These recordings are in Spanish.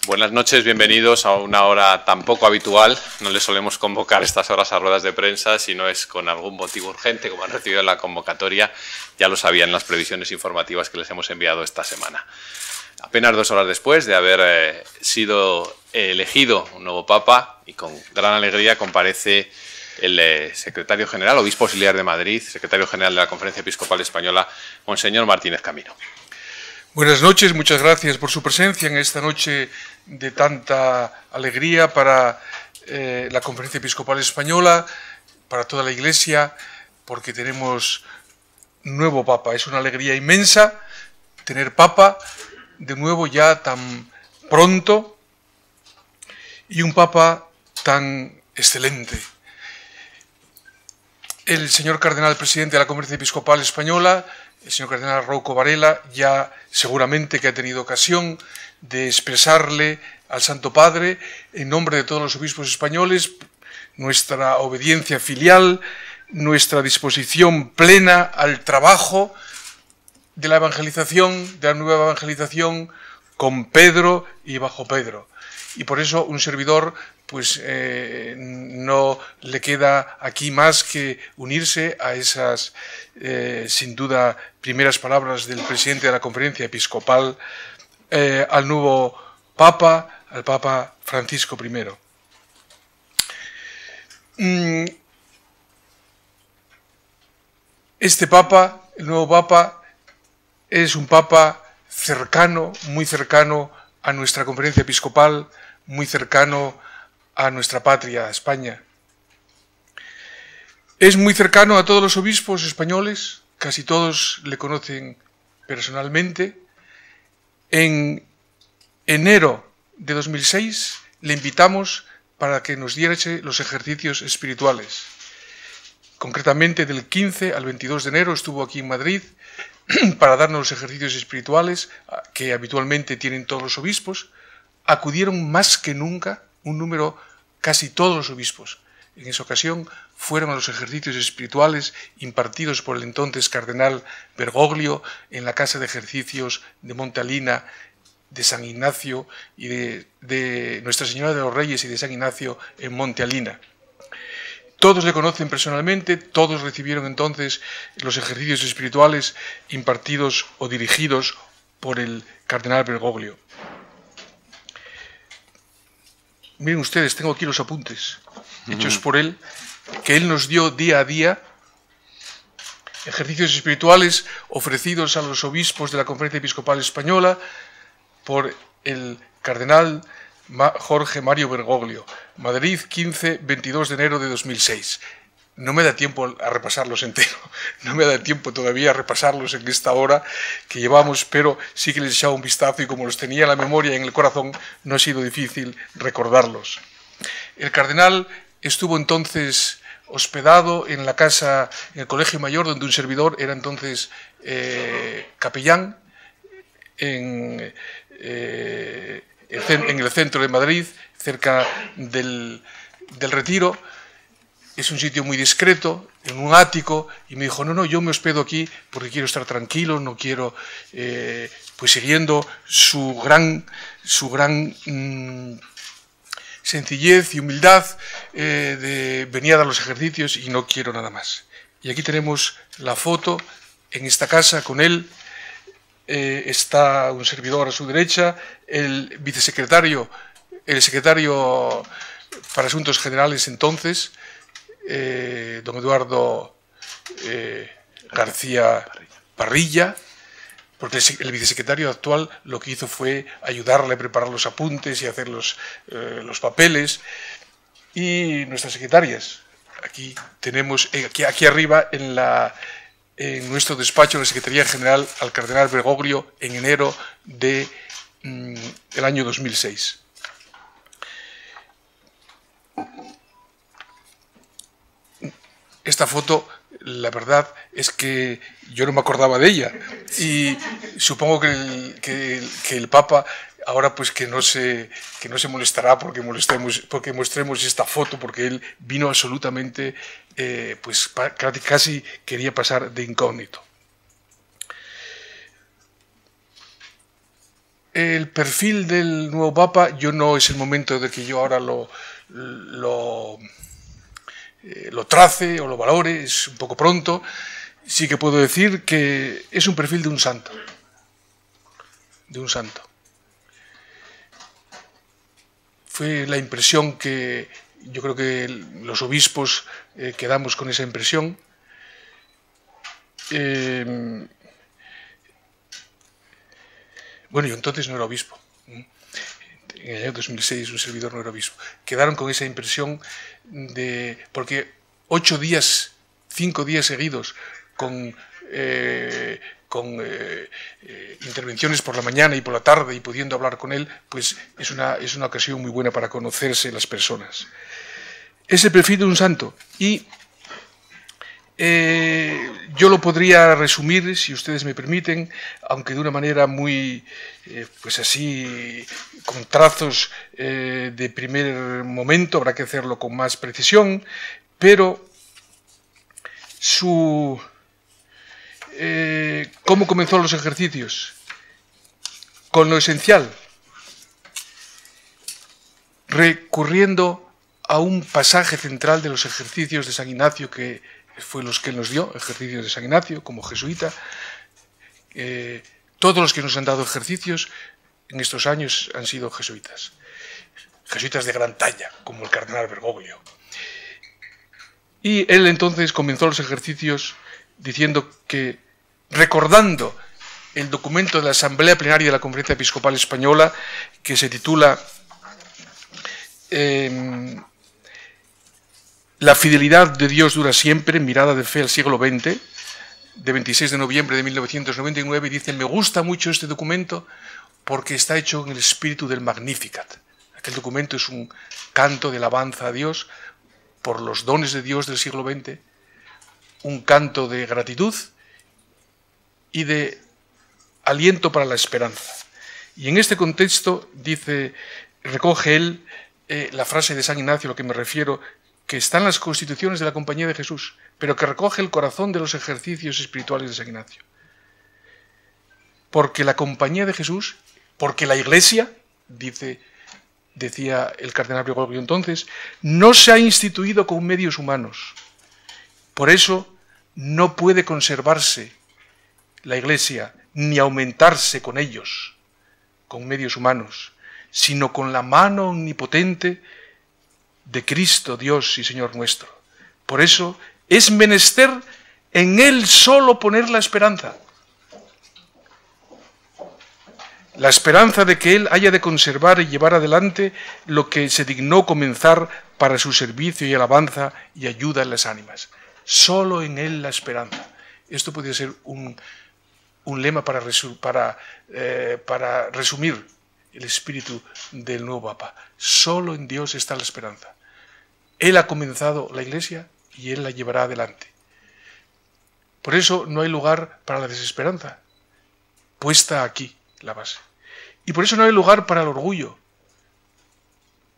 Buenas noches, bienvenidos a una hora tan poco habitual. No les solemos convocar estas horas a ruedas de prensa, si no es con algún motivo urgente, como han recibido la convocatoria. Ya lo sabían las previsiones informativas que les hemos enviado esta semana. Apenas 2 horas después de haber sido elegido un nuevo Papa, y con gran alegría comparece el secretario general, obispo auxiliar de Madrid, secretario general de la Conferencia Episcopal Española, Monseñor Martínez Camino. Buenas noches, muchas gracias por su presencia en esta noche de tanta alegría para la Conferencia Episcopal Española, para toda la Iglesia, porque tenemos nuevo Papa. Es una alegría inmensa tener Papa de nuevo ya tan pronto y un Papa tan excelente. El señor cardenal presidente de la Conferencia Episcopal Española, el señor cardenal Rouco Varela, ya seguramente que ha tenido ocasión de expresarle al Santo Padre, en nombre de todos los obispos españoles, nuestra obediencia filial, nuestra disposición plena al trabajo de la evangelización, de la nueva evangelización, con Pedro y bajo Pedro. Y por eso un servidor pues no le queda aquí más que unirse a esas, sin duda, primeras palabras del presidente de la Conferencia Episcopal, al nuevo Papa, al Papa Francisco I. Este Papa, el nuevo Papa, es un Papa cercano, muy cercano a nuestra Conferencia Episcopal, muy cercano a nuestra patria, a España. Es muy cercano a todos los obispos españoles, casi todos le conocen personalmente. En enero de 2006 le invitamos para que nos diese los ejercicios espirituales. Concretamente del 15 al 22 de enero estuvo aquí en Madrid para darnos los ejercicios espirituales que habitualmente tienen todos los obispos. Acudieron más que nunca un número, casi todos los obispos. En esa ocasión fueron a los ejercicios espirituales impartidos por el entonces cardenal Bergoglio en la Casa de Ejercicios de Montealina, de San Ignacio y de Nuestra Señora de los Reyes y de San Ignacio en Montealina. Todos le conocen personalmente, todos recibieron entonces los ejercicios espirituales impartidos o dirigidos por el cardenal Bergoglio. Miren ustedes, tengo aquí los apuntes hechos por él, que él nos dio día a día, ejercicios espirituales ofrecidos a los obispos de la Conferencia Episcopal Española por el cardenal Jorge Mario Bergoglio. Madrid, 15-22 de enero de 2006. No me da tiempo a repasarlos entero, no me da tiempo todavía a repasarlos en esta hora que llevamos, pero sí que les he echado un vistazo y como los tenía en la memoria y en el corazón, no ha sido difícil recordarlos. El cardenal estuvo entonces hospedado en la casa, en el Colegio Mayor, donde un servidor era entonces capellán, en el centro de Madrid, cerca del Retiro. Es un sitio muy discreto, en un ático, y me dijo, no, yo me hospedo aquí porque quiero estar tranquilo, no quiero, pues siguiendo su gran sencillez y humildad, de venir a dar los ejercicios y no quiero nada más. Y aquí tenemos la foto en esta casa con él. Está un servidor a su derecha, el vicesecretario, el secretario para Asuntos Generales entonces, don Eduardo García Parrilla, porque el vicesecretario actual lo que hizo fue ayudarle a preparar los apuntes y hacer los papeles, y nuestras secretarias. Aquí tenemos, aquí arriba en nuestro despacho, la Secretaría General, al cardenal Bergoglio en enero del año 2006. Esta foto, la verdad es que yo no me acordaba de ella y supongo que el Papa ahora pues que no se molestará porque mostremos esta foto, porque él vino absolutamente, pues casi quería pasar de incógnito. el perfil del nuevo Papa, yo no es el momento de que yo ahora lo trace o lo valore, es un poco pronto. Sí que puedo decir que es un perfil de un santo. De un santo. Fue la impresión que yo creo que los obispos quedamos con esa impresión. Bueno, yo entonces no era obispo. En el año 2006 un servidor no era obispo. Quedaron con esa impresión de... Porque 5 días seguidos con intervenciones por la mañana y por la tarde y pudiendo hablar con él, pues es una ocasión muy buena para conocerse las personas. Es el perfil de un santo y yo lo podría resumir, si ustedes me permiten, aunque de una manera muy, pues así, con trazos de primer momento, habrá que hacerlo con más precisión, pero ¿cómo comenzó los ejercicios? Con lo esencial, recurriendo a un pasaje central de los ejercicios de San Ignacio, que fue los que él nos dio, ejercicios de San Ignacio, como jesuita. Todos los que nos han dado ejercicios en estos años han sido jesuitas. Jesuitas de gran talla, como el cardenal Bergoglio. Y él entonces comenzó los ejercicios diciendo que, recordando el documento de la Asamblea Plenaria de la Conferencia Episcopal Española, que se titula La fidelidad de Dios dura siempre, mirada de fe al siglo XX, de 26 de noviembre de 1999, dice: me gusta mucho este documento porque está hecho en el espíritu del Magnificat. Aquel documento es un canto de alabanza a Dios por los dones de Dios del siglo XX, un canto de gratitud y de aliento para la esperanza. Y en este contexto recoge él la frase de San Ignacio, a lo que me refiero, que está en las constituciones de la Compañía de Jesús, pero que recoge el corazón de los ejercicios espirituales de San Ignacio. Porque la Compañía de Jesús, porque la Iglesia, decía el cardenal Bergoglio entonces, no se ha instituido con medios humanos. Por eso no puede conservarse la Iglesia ni aumentarse con ellos, con medios humanos, sino con la mano omnipotente de Cristo, Dios y Señor nuestro. Por eso es menester en Él solo poner la esperanza. La esperanza de que Él haya de conservar y llevar adelante lo que se dignó comenzar para su servicio y alabanza y ayuda en las ánimas. Solo en Él la esperanza. Esto podría ser un lema para resumir el espíritu del nuevo Papa. Solo en Dios está la esperanza. Él ha comenzado la Iglesia y Él la llevará adelante. Por eso no hay lugar para la desesperanza. Puesta aquí la base. Y por eso no hay lugar para el orgullo,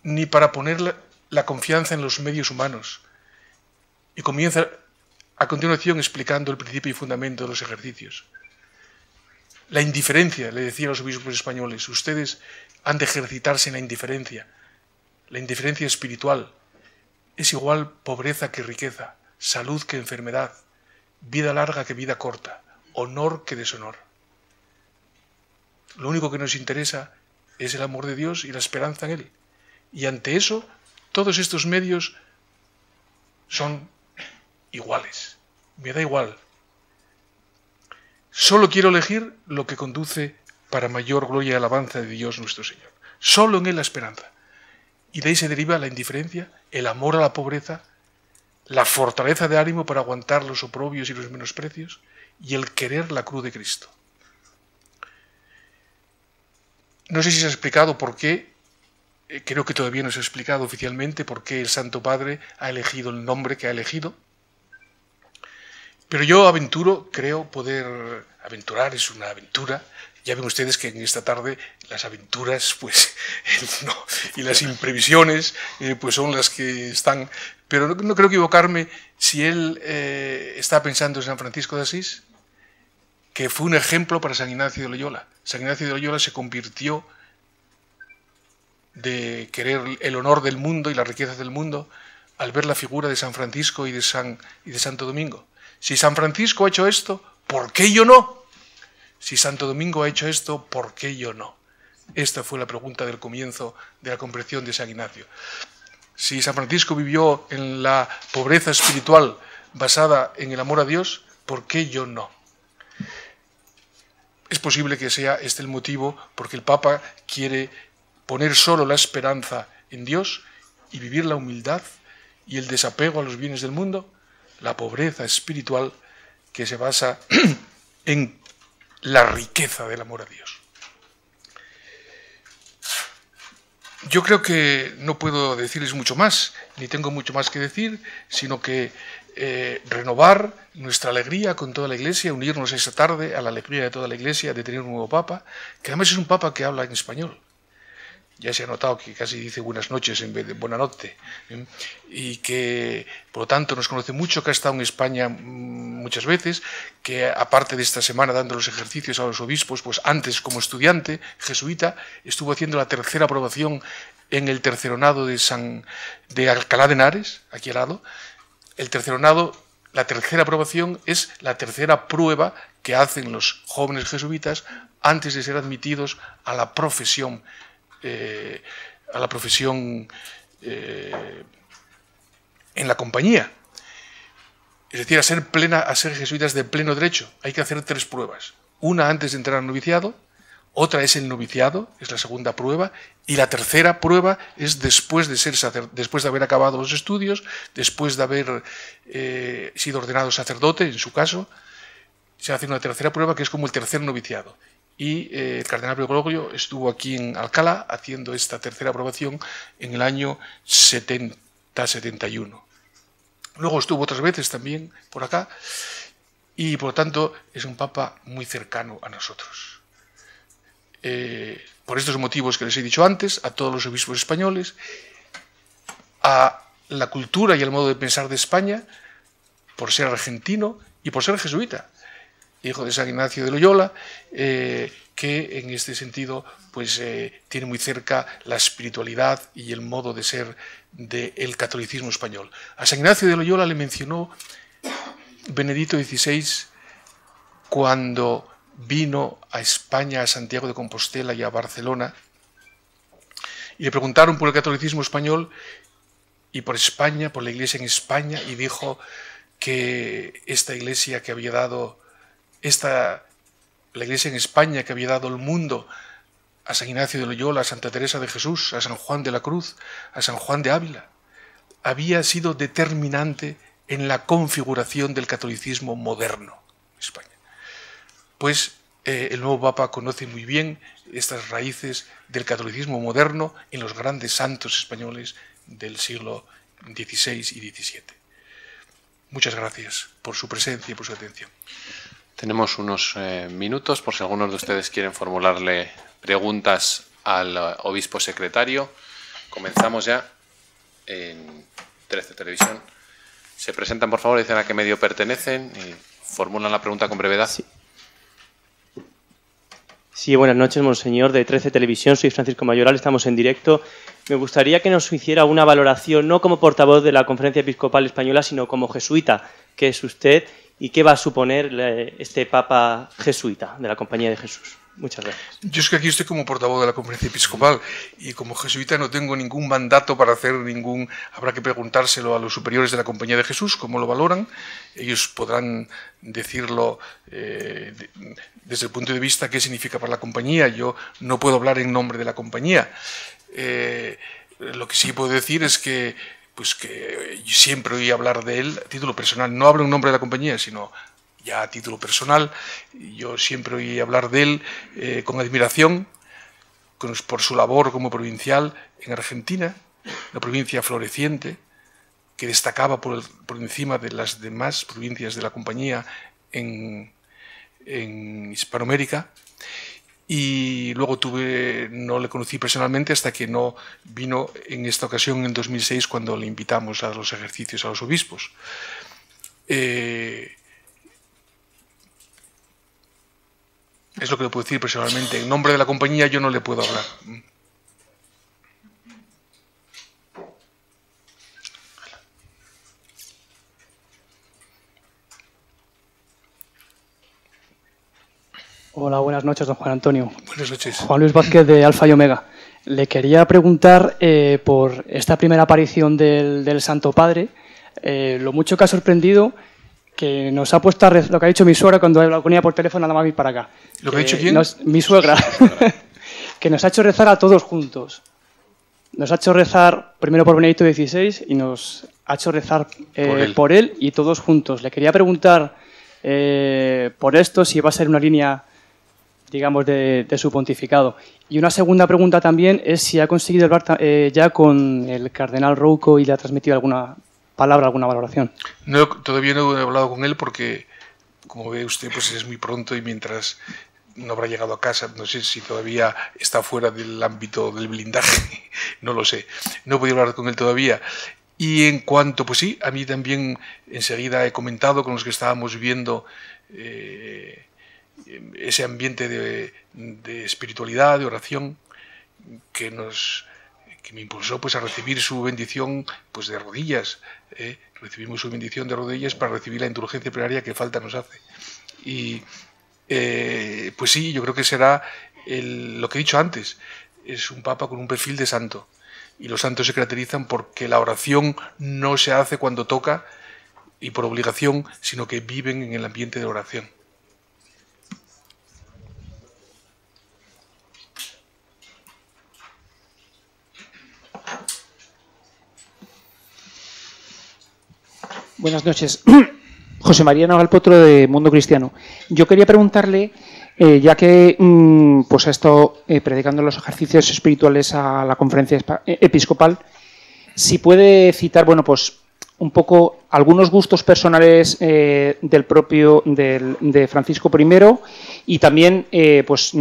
ni para poner la confianza en los medios humanos. Y comienza a continuación explicando el principio y fundamento de los ejercicios. La indiferencia, le decía a los obispos españoles, ustedes han de ejercitarse en la indiferencia espiritual. Es igual pobreza que riqueza, salud que enfermedad, vida larga que vida corta, honor que deshonor. Lo único que nos interesa es el amor de Dios y la esperanza en Él. Y ante eso, todos estos medios son iguales. Me da igual. Solo quiero elegir lo que conduce para mayor gloria y alabanza de Dios nuestro Señor. Solo en Él la esperanza. Y de ahí se deriva la indiferencia, el amor a la pobreza, la fortaleza de ánimo para aguantar los oprobios y los menosprecios, y el querer la cruz de Cristo. No sé si se ha explicado por qué, creo que todavía no se ha explicado oficialmente por qué el Santo Padre ha elegido el nombre que ha elegido, pero yo creo poder aventurar, es una aventura. Ya ven ustedes que en esta tarde las aventuras pues, no, y las imprevisiones pues son las que están. Pero no creo equivocarme si él está pensando en San Francisco de Asís, que fue un ejemplo para San Ignacio de Loyola. San Ignacio de Loyola se convirtió de querer el honor del mundo y las riquezas del mundo al ver la figura de San Francisco y de Santo Domingo. Si San Francisco ha hecho esto, ¿por qué yo no? Si Santo Domingo ha hecho esto, ¿por qué yo no? Esta fue la pregunta del comienzo de la comprensión de San Ignacio. Si San Francisco vivió en la pobreza espiritual basada en el amor a Dios, ¿por qué yo no? Es posible que sea este el motivo porque el Papa quiere poner solo la esperanza en Dios y vivir la humildad y el desapego a los bienes del mundo, la pobreza espiritual que se basa en la riqueza del amor a Dios. Yo creo que no puedo decirles mucho más, ni tengo mucho más que decir, sino que renovar nuestra alegría con toda la Iglesia, unirnos esta tarde a la alegría de toda la Iglesia de tener un nuevo Papa, que además es un Papa que habla en español. Ya se ha notado que casi dice buenas noches en vez de buena noche, y que por lo tanto nos conoce mucho, que ha estado en España muchas veces, que aparte de esta semana dando los ejercicios a los obispos, pues antes como estudiante jesuita estuvo haciendo la tercera aprobación en el terceronado de Alcalá de Henares, aquí al lado. El terceronado, la tercera aprobación es la tercera prueba que hacen los jóvenes jesuitas antes de ser admitidos a la profesión en la compañía. Es decir, a ser jesuitas de pleno derecho. Hay que hacer 3 pruebas. Una antes de entrar al noviciado, otra es el noviciado, es la segunda prueba, y la tercera prueba es después de haber acabado los estudios, después de haber sido ordenado sacerdote, en su caso, se hace una tercera prueba que es como el tercer noviciado. Y el cardenal Bergoglio estuvo aquí en Alcalá haciendo esta tercera aprobación en el año 70-71. Luego estuvo otras veces también por acá y por lo tanto es un papa muy cercano a nosotros. Por estos motivos que les he dicho antes, a todos los obispos españoles, a la cultura y el modo de pensar de España, por ser argentino y por ser jesuita, hijo de San Ignacio de Loyola, que en este sentido pues, tiene muy cerca la espiritualidad y el modo de ser del catolicismo español. A San Ignacio de Loyola le mencionó Benedicto XVI cuando vino a España, a Santiago de Compostela y a Barcelona, y le preguntaron por el catolicismo español y por España, por la Iglesia en España, y dijo que esta Iglesia que había dado la Iglesia en España que había dado el mundo a San Ignacio de Loyola, a Santa Teresa de Jesús, a San Juan de la Cruz, a San Juan de Ávila, había sido determinante en la configuración del catolicismo moderno en España. Pues el nuevo Papa conoce muy bien estas raíces del catolicismo moderno en los grandes santos españoles del siglo XVI y XVII. Muchas gracias por su presencia y por su atención. Tenemos unos minutos por si algunos de ustedes quieren formularle preguntas al obispo secretario. Comenzamos ya en 13 Televisión. Se presentan, por favor, dicen a qué medio pertenecen y formulan la pregunta con brevedad. Sí, buenas noches, monseñor, de 13 Televisión. Soy Francisco Mayoral, estamos en directo. Me gustaría que nos hiciera una valoración, no como portavoz de la Conferencia Episcopal Española, sino como jesuita, que es usted, y qué va a suponer este Papa jesuita de la Compañía de Jesús. Muchas gracias. Yo es que aquí estoy como portavoz de la Conferencia Episcopal y como jesuita no tengo ningún mandato para hacer ningún... Habrá que preguntárselo a los superiores de la Compañía de Jesús, cómo lo valoran. Ellos podrán decirlo desde el punto de vista qué significa para la Compañía. Yo no puedo hablar en nombre de la Compañía. Lo que sí puedo decir es que yo siempre oí hablar de él a título personal. No hablo en nombre de la Compañía, sino ya a título personal. Yo siempre oí hablar de él con admiración por su labor como provincial en Argentina, una provincia floreciente que destacaba por encima de las demás provincias de la Compañía en Hispanoamérica. Y luego no le conocí personalmente hasta que no vino en esta ocasión en 2006 cuando le invitamos a los ejercicios a los obispos. Es lo que le puedo decir personalmente. En nombre de la compañía yo no le puedo hablar. Hola, buenas noches, don Juan Antonio. Buenas noches. Juan Luis Vázquez, de Alfa y Omega. Le quería preguntar por esta primera aparición del Santo Padre, lo mucho que ha sorprendido, que nos ha puesto a rezar, lo que ha dicho mi suegra cuando he hablado con ella por teléfono, nada más ir para acá. ¿Lo que ha dicho quién? Mi suegra, que nos ha hecho rezar a todos juntos. Nos ha hecho rezar primero por Benedicto XVI y nos ha hecho rezar por él y todos juntos. Le quería preguntar por esto, si va a ser una línea, digamos, de su pontificado. Y una segunda pregunta también es si ha conseguido hablar ya con el cardenal Rouco y le ha transmitido alguna palabra, alguna valoración. No, todavía no he hablado con él porque, como ve usted, pues es muy pronto y mientras no habrá llegado a casa, no sé si todavía está fuera del ámbito del blindaje, no lo sé. No he podido hablar con él todavía. Y en cuanto, pues sí, a mí también enseguida he comentado con los que estábamos viendo ese ambiente de espiritualidad, de oración, que me impulsó pues a recibir su bendición pues de rodillas. Recibimos su bendición de rodillas para recibir la indulgencia plenaria que falta nos hace. Y pues sí, yo creo que será lo que he dicho antes, es un papa con un perfil de santo. Y los santos se caracterizan porque la oración no se hace cuando toca y por obligación, sino que viven en el ambiente de oración. Buenas noches. José María Navalpotro, de Mundo Cristiano. Yo quería preguntarle, ya que pues ha estado predicando los ejercicios espirituales a la conferencia episcopal, si puede citar, bueno, pues un poco algunos gustos personales del propio de Francisco I y también pues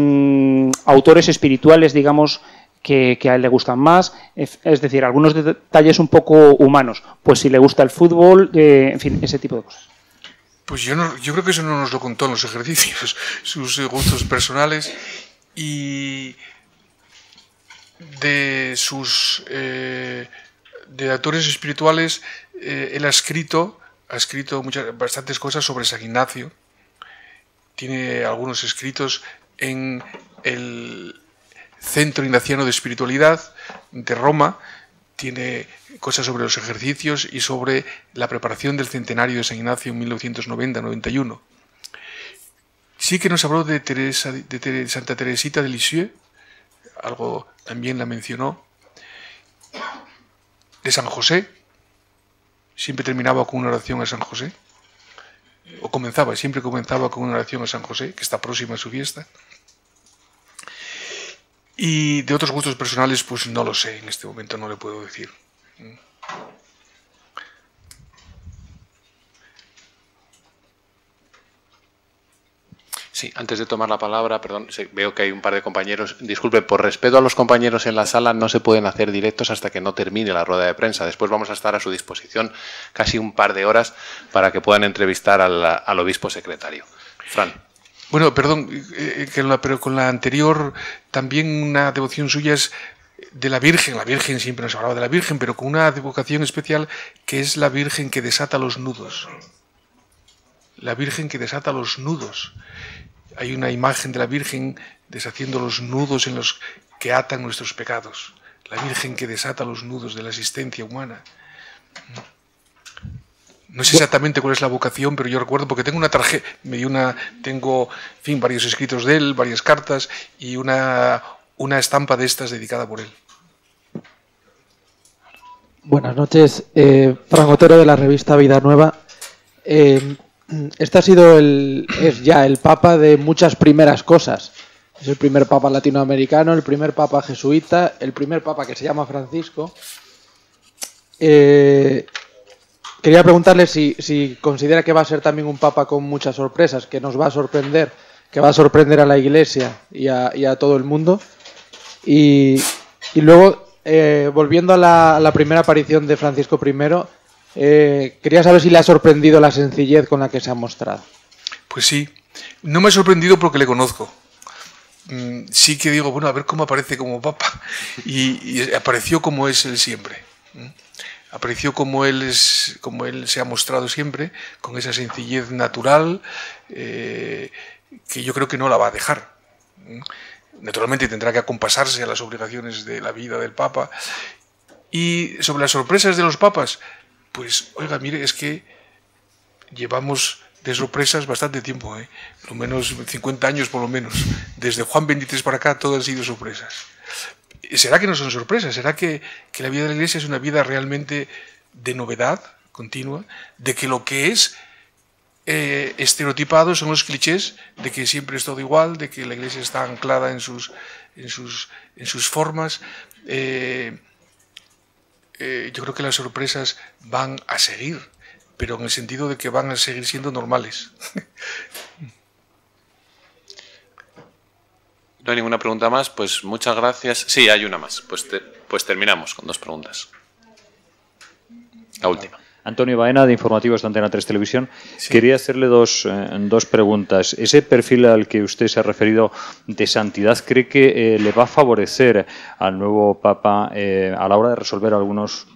autores espirituales, digamos, que a él le gustan más, es decir, algunos detalles un poco humanos, pues si le gusta el fútbol, en fin, ese tipo de cosas. Pues yo creo que eso no nos lo contó en los ejercicios, sus gustos personales, y de sus de autores espirituales, él ha escrito bastantes cosas sobre San Ignacio. Tiene algunos escritos en el Centro Ignaciano de Espiritualidad de Roma, tiene cosas sobre los ejercicios y sobre la preparación del centenario de San Ignacio en 1990-91. Sí que nos habló de Santa Teresita de Lisieux, algo también la mencionó, de San José, siempre terminaba con una oración a San José, siempre comenzaba con una oración a San José, que está próxima a su fiesta. Y de otros gustos personales, pues no lo sé, en este momento no le puedo decir. Sí, antes de tomar la palabra, perdón, veo que hay un par de compañeros. Disculpe, por respeto a los compañeros en la sala, no se pueden hacer directos hasta que no termine la rueda de prensa. Después vamos a estar a su disposición casi un par de horas para que puedan entrevistar al obispo secretario. Fran. Bueno, perdón, pero con la anterior también una devoción suya es de la Virgen. La Virgen siempre nos hablaba de la Virgen, pero con una devocación especial que es la Virgen que desata los nudos. La Virgen que desata los nudos. Hay una imagen de la Virgen deshaciendo los nudos en los que atan nuestros pecados. La Virgen que desata los nudos de la existencia humana. No sé exactamente cuál es la vocación, pero yo recuerdo, porque tengo una tarjeta, tengo, en fin, varios escritos de él, varias cartas y una estampa de estas dedicada por él. Buenas noches, Fran Otero, de la revista Vida Nueva. Este ha sido es ya el papa de muchas primeras cosas. Es el primer papa latinoamericano, el primer papa jesuita, el primer papa que se llama Francisco. Quería preguntarle si considera que va a ser también un papa con muchas sorpresas, que nos va a sorprender, que va a sorprender a la Iglesia y a todo el mundo. Y luego, volviendo a la primera aparición de Francisco I, quería saber si le ha sorprendido la sencillez con la que se ha mostrado. Pues sí, no me ha sorprendido porque le conozco. sí que digo, bueno, a ver cómo aparece como papa. Y apareció como es él siempre. Apareció como él se ha mostrado siempre, con esa sencillez natural, que yo creo que no la va a dejar. Naturalmente tendrá que acompasarse a las obligaciones de la vida del papa. Y sobre las sorpresas de los papas, pues, oiga, mire, es que llevamos de sorpresas bastante tiempo, lo menos 50 años por lo menos. Desde Juan XXIII para acá todo han sido sorpresas. ¿Será que no son sorpresas? ¿Será que la vida de la Iglesia es una vida realmente de novedad continua? De que lo que es estereotipado son los clichés, de que siempre es todo igual, de que la Iglesia está anclada en sus formas. Yo creo que las sorpresas van a seguir, pero en el sentido de que van a seguir siendo normales. No hay ninguna pregunta más, pues muchas gracias. Sí, hay una más, pues terminamos con 2 preguntas. La última. Antonio Baena, de Informativos de Antena 3 Televisión. Sí. Quería hacerle dos preguntas. Ese perfil al que usted se ha referido de santidad, ¿cree que le va a favorecer al nuevo Papa a la hora de resolver algunos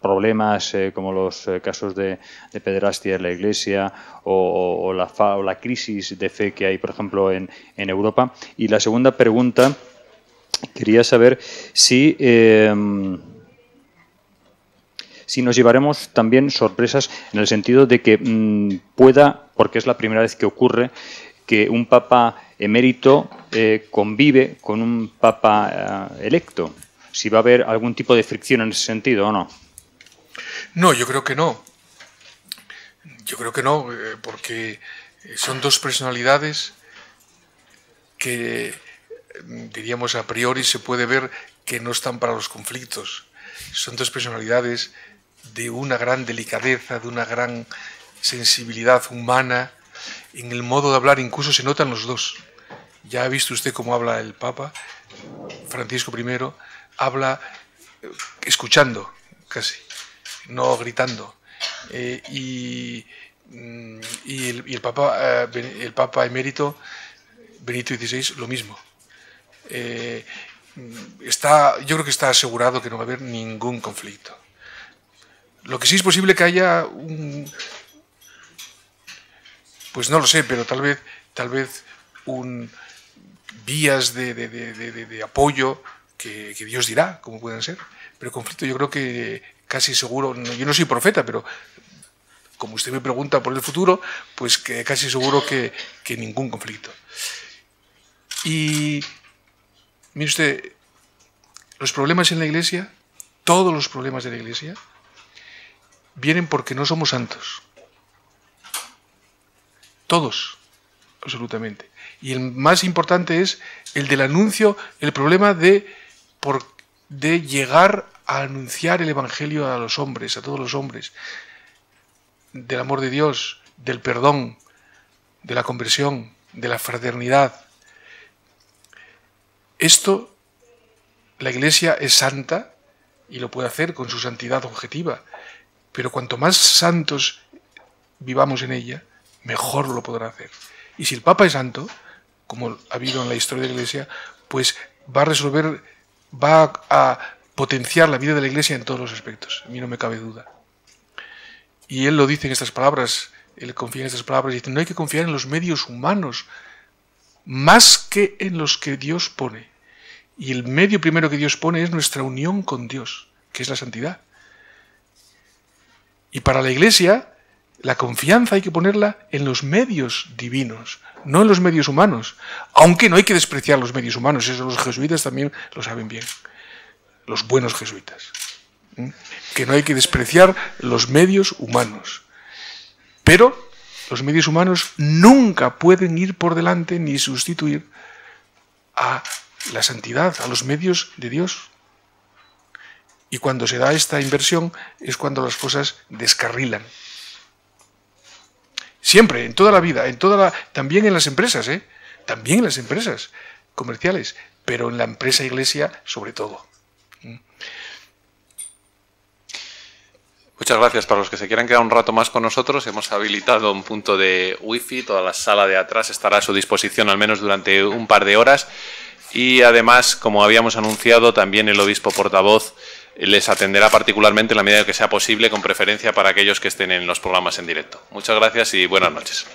problemas como los casos de pederastia en la Iglesia o la crisis de fe que hay, por ejemplo, en Europa? Y la segunda pregunta, quería saber si nos llevaremos también sorpresas en el sentido de que pueda, porque es la primera vez que ocurre, que un papa emérito convive con un papa electo. Si va a haber algún tipo de fricción en ese sentido o no. No, yo creo que no. Yo creo que no, porque son 2 personalidades que, diríamos, a priori se puede ver que no están para los conflictos. Son 2 personalidades de una gran delicadeza, de una gran sensibilidad humana. En el modo de hablar incluso se notan los 2. Ya ha visto usted cómo habla el Papa, Francisco I, habla escuchando casi, no gritando. Y el Papa emérito, Benito XVI, lo mismo. Yo creo que está asegurado que no va a haber ningún conflicto. Lo que sí es posible que haya pues no lo sé, pero tal vez vías de apoyo que Dios dirá cómo pueden ser. Pero conflicto yo creo que casi seguro, yo no soy profeta, pero como usted me pregunta por el futuro, pues que casi seguro que ningún conflicto. Y mire usted, los problemas en la Iglesia, todos los problemas de la Iglesia, vienen porque no somos santos. Todos, absolutamente. Y el más importante es el del anuncio, el problema de llegar a anunciar el Evangelio a los hombres, a todos los hombres, del amor de Dios, del perdón, de la conversión, de la fraternidad. Esto, la Iglesia es santa y lo puede hacer con su santidad objetiva, pero cuanto más santos vivamos en ella, mejor lo podrá hacer. Y si el Papa es santo, como ha habido en la historia de la Iglesia, pues va a potenciar la vida de la Iglesia en todos los aspectos. A mí no me cabe duda. Y él lo dice en estas palabras, él confía en estas palabras, y dice, no hay que confiar en los medios humanos, más que en los que Dios pone. Y el medio primero que Dios pone es nuestra unión con Dios, que es la santidad. Y para la Iglesia, la confianza hay que ponerla en los medios divinos, no en los medios humanos. Aunque no hay que despreciar los medios humanos, eso los jesuitas también lo saben bien, los buenos jesuitas. Que no hay que despreciar los medios humanos. Pero los medios humanos nunca pueden ir por delante ni sustituir a la santidad, a los medios de Dios. Y cuando se da esta inversión es cuando las cosas descarrilan. Siempre, en toda la vida, también en las empresas, también en las empresas comerciales, pero en la empresa iglesia sobre todo. Muchas gracias. Para los que se quieran quedar un rato más con nosotros, hemos habilitado un punto de wifi, toda la sala de atrás estará a su disposición al menos durante un par de horas. y además, como habíamos anunciado, también el obispo portavoz les atenderá particularmente en la medida que sea posible, con preferencia para aquellos que estén en los programas en directo. Muchas gracias y buenas noches.